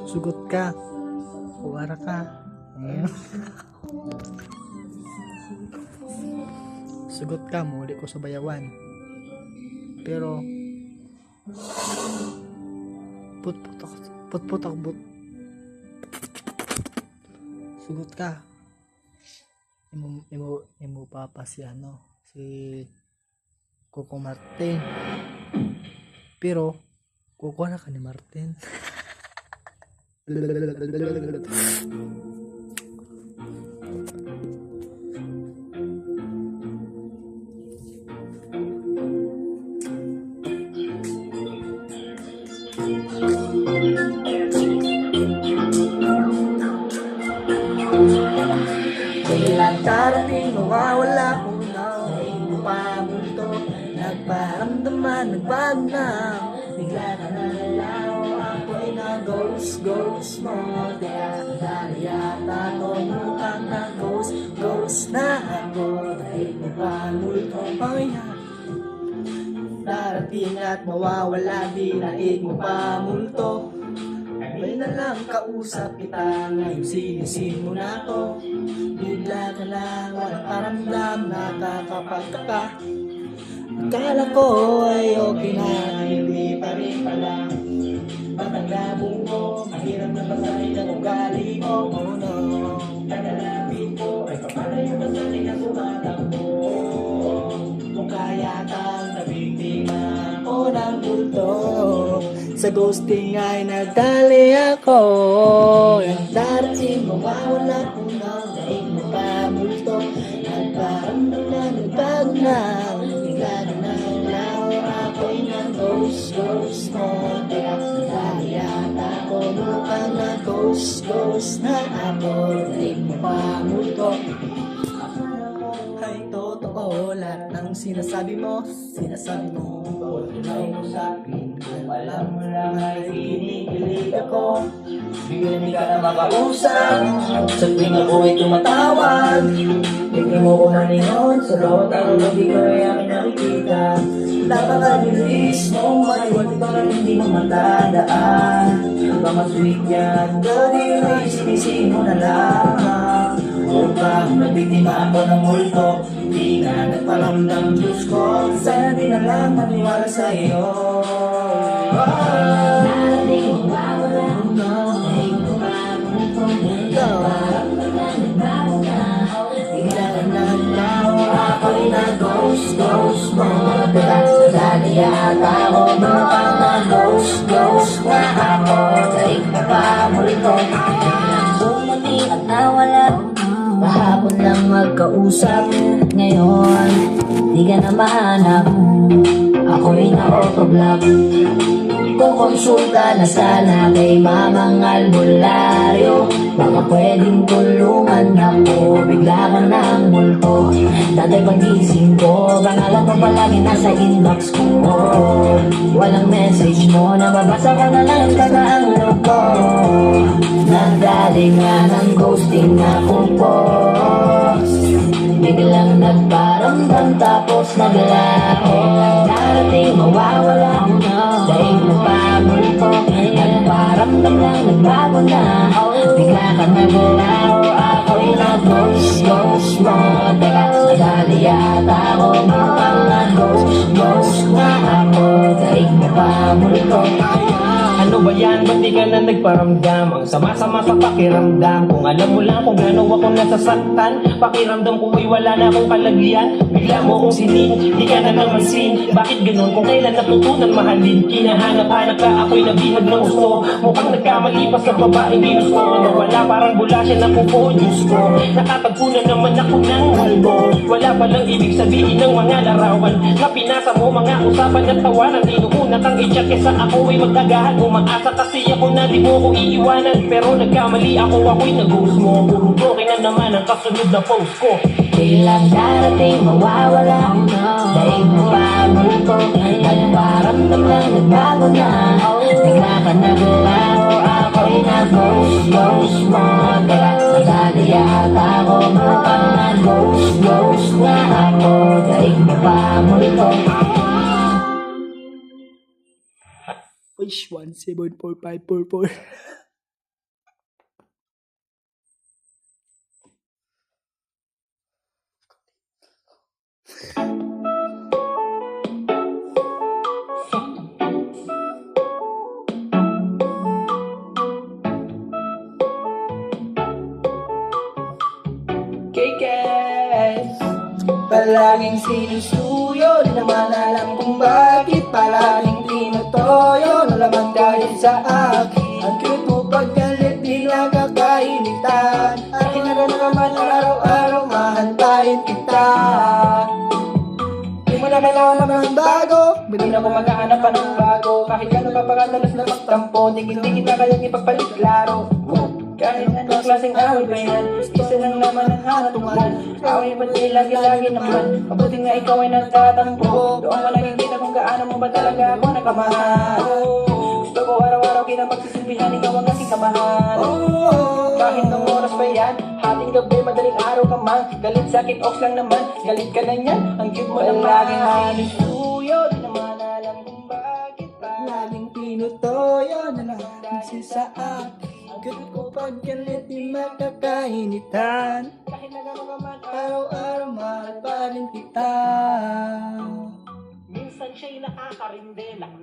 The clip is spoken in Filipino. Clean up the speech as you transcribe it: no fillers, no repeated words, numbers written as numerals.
Sugot ka. Kuwara ka. Ayan. Sugot ka, muli ko sa bayawan. Pero putputak but sugot ka. Imo papa si si Coco Martin. Pero kukuha na ka ni Martin. Kailan darating mawawala ko na iyong pamulto. Nagparamdaman, nagbago na. Bigla ka na nalaw, ako'y na-ghost mo. Kaya dahil yata ko mukhang na-ghost na ako. Dahil mo pamulto, oh yeah. Darating at mawawala, di naig mo pamulto. May na lang kausap kita, ngayon sinisin mo na to. Bigla ka lang, walang paramdam, nakakapagtaka. Akala ko ay okay na, hindi pa rin pala. Matanggabong mo, mahirap na basahin ang ugali mo. Oh no, kagalapin ko, ay papalayo basahin ang tumatakbo. Kung kaya kang nabiktima ako ng bulto, sa ghosting ay nadali ako. Ang darating mawawala ko na, dahil mo pa multo. Nagparamdam na, nagbago na. Bigla ka na ilaw, ako'y na-ghost mo. Kaya dahil yata ko mukhang na-ghost na ako. Dahil mo pa multo. Ay totoo, lahat ng sinasabi mo. Tunay mo sa'kin, kung alam mo lang ay kinikilig ako. Bigyan ka na makausap, sa tuwing ako'y tumatawag. Tignan mo ko na ningon, sa bawat araw na di ko ay aking nakikita. Napakabilis mong maliwan, parang hindi mo matandaan. Ang mga sweet yan, dati ay sinisin mo na lang. Upang nabiktima ako ng multo, di na nagparamdam Diyos ko. Sana di na lang maniwala sa iyo. Narating mawawala ko na, ay kumamulto. Nagparamdam na nagbago na, bigla ka naglaw, ako'y na-ghost mo. Teka, dati yata ako mukhang na-ghost na ako. Daig na pamulto, bumati at nawala. Kahapon lang magkausap, ngayon di ka na mahanap. Ako'y na-autoblock. Kukonsulta na sana kay mamang albularyo. Baka pwedeng tulungan ako, bigla ka ng multo. Tatay pagising ko, pangalan mo palagi nasa inbox ko. Walang message mo, nababasa ko na lang kagaang loob ko. Nagdaling nga ng ghosting ako po. Biglang nagparamdam tapos naglaho. Darating mawawala ko na, dahil mo pamulto. Nagparamdam lang nagbago na, bigla ka naglaho. Ako'y na-ghost mo. Teka, dali yata ako mukhang na-ghost na ako. Dahil mo pamulto. Ano ba yan? Ba't di ka na nagparamdam? Ang sama-sama sa pakiramdam. Kung alam mo lang kung gano'n ako nasasaktan, pakiramdam ko ay wala na akong kalagyan. Bigla mo kong sinip, di ka na namansin. Bakit gano'n? Kung kailan natutunan mahalin, kinahanap-hanap ka, ako'y nabihag ng gusto. Mukhang nagkamali pa sa babaeng ginusto. Nawala parang bula siya na pupo, Diyos ko. Nakatagpo na naman ako ng halbo. Wala palang ibig sabihin ng mga larawan na pinasa mo, mga usapan at tawanan. Inuuna kang i-check kesa ako ay magkagahan. Umaasa kasi ako na di mo ko iiwanan, pero nagkamali ako'y nag-ghost mo. Puro broken na naman ang kasunod na post ko. Kailan darating mawawala ko na, dahil mo pamulto. Nagparamdam lang nagbago na, bigla ka naglaho. Ako'y na-ghost mo. Teka, nadali yata ako mukhang na-ghost na ako. Dahil mo pamulto. Oish, 174544. KKS. Palaging sinusuyo, di naman alam kung bakit. Palaging tinutoyo, nalaman kahit sa akin. Ang cute mo pagkalit, di nakakainitan. Akin na rin naman araw-araw, mahantayin kita. Di mo na kailangan ng bago, Hindi na ako maghahanap pa ng bago. Kahit gano'n ka pagkadalas na magtampo, hindi kita kayang ipagpalit klaro. Kahit anong klaseng away pa yan, isa lang naman ang hatungan. Away ba't di lagi-lagi naman, mabuti nga ikaw ay nagtatampo. Doon mo nakikita kung gaano mo ba talaga ako nakamahal. Gusto ko araw-araw kita magsisilbihan, ikaw ang aking kamahal. Kahit nung oras pa yan, hating gabi, madaling araw ka man. Galit sakit, ox lang naman, galit ka na yan. Ang cute mo lang laging sinusuyo, di naman alam kung bakit pa. laging tinutoyo, nalaman sa akin. Ang cute ko pagkalit, di makakainitan. Kahit na gano'n ka man, Araw-araw, mahal pa rin kita. minsan siya'y nakakarindela ng